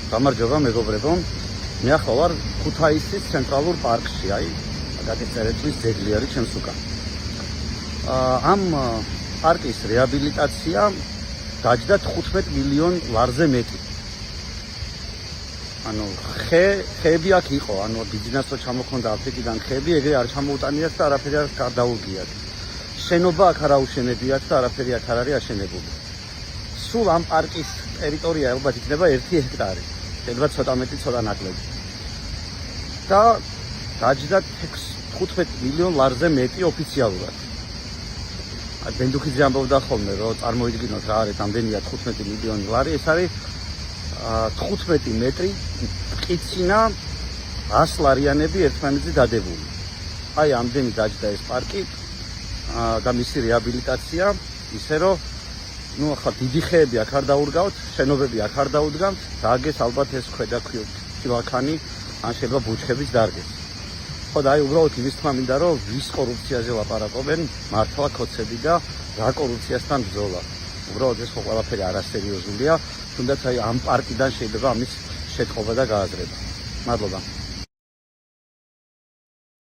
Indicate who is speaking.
Speaker 1: გამარჯობა მეგობრებო. მე ახლა ვარ ქუთაისის ცენტრალურ პარკში, გაგეწერეთლის ძეგლი არის ჩემს უკან. ამ პარკის რეაბილიტაცია დაჯდა 15 მილიონ ლარზე მეტი. ხეები აქ იყო, ბიზნესო ჩამოხონდა აფრიკიდან ხეები, ეგრე არ ჩამოუტანიათ და არაფერი არ გადაუგიათ. შენობა აქ არ აუშენებიათ და არაფერი აქ არ არის აშენებული. სულ ამ პარკის ტერიტორია ალბათ იქნება 1 ჰექტარი. შეიძლება ცოტა მეტი, ცოტა ნაკლები. და დაჯდა 15 მილიონ ლარზე მეტი ოფიციალურად. ბენდუქიძე ამბობდა ხოლმე, რომ წარმოიდგინოთ რა არის ამდენია 15 მილიონი ლარი, ეს არის 15 მეტრი ყიცინა 100 ლარიანები ერთმანეთზე დადებული. ამდენი დაჯდა ეს პარკი და მისი რეაბილიტაცია, ისე რომ ახლა დიდი ხეები აქ არ დაურგავთ, შენობები აქ არ დაუდგამთ, დააგეს ალბათ ეს ქვედაქილაქანი, ან შეიძლება ბუჩქების დარგეს. ხო და უბრალოდ იმის თქმა მინდა, რომ ვის კორუფციაზე ლაპარაკობენ, მართლა ქოცები და რა კორუფციასთან ბრძოლა. უბრალოდ ეს ყველაფერი არასერიოზულია, თუნდაც ამ პარკიდან შეიძლება ამის შეტყობა და გააზრება. მადლობა.